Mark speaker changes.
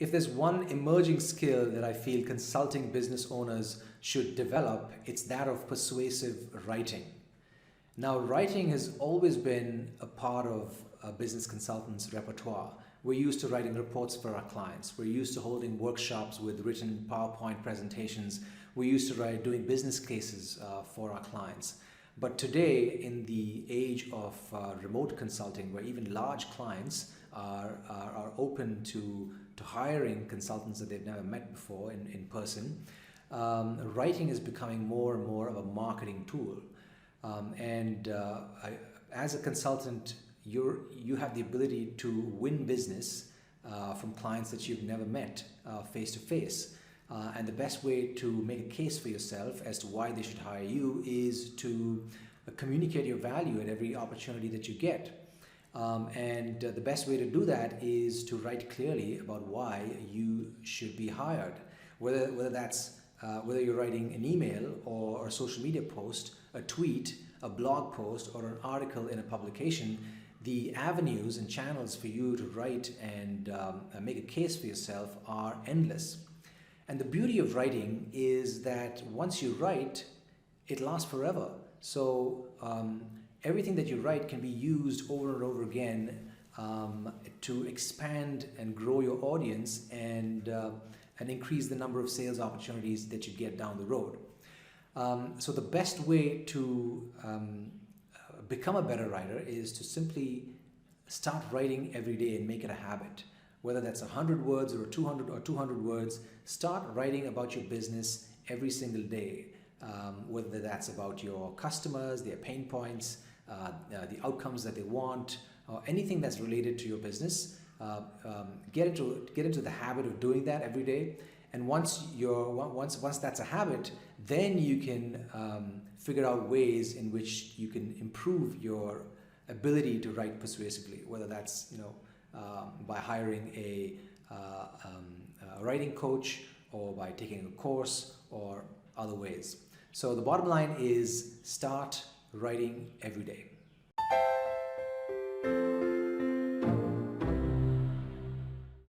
Speaker 1: If there's one emerging skill that I feel consulting business owners should develop, it's that of persuasive writing. Now, writing has always been a part of a business consultant's repertoire. We're used to writing reports for our clients. We're used to holding workshops with written PowerPoint presentations. We're used to doing business cases for our clients. But today, in the age of remote consulting, where even large clients are open to hiring consultants that they've never met before in person, writing is becoming more and more of a marketing tool. As a consultant, you have the ability to win business from clients that you've never met face to face. And the best way to make a case for yourself as to why they should hire you is to communicate your value at every opportunity that you get. The best way to do that is to write clearly about why you should be hired. Whether you're writing an email or a social media post, a tweet, a blog post, or an article in a publication, the avenues and channels for you to write and make a case for yourself are endless. And the beauty of writing is that once you write, it lasts forever. So everything that you write can be used over and over again to expand and grow your audience and increase the number of sales opportunities that you get down the road. So the best way to become a better writer is to simply start writing every day and make it a habit. Whether that's 100 words or 200 words, start writing about your business every single day. Whether that's about your customers, their pain points, the outcomes that they want, or anything that's related to your business. Get into the habit of doing that every day. And once that's a habit, then you can figure out ways in which you can improve your ability to write persuasively. Whether that's by hiring a writing coach, or by taking a course, or other ways. So the bottom line is start writing every day.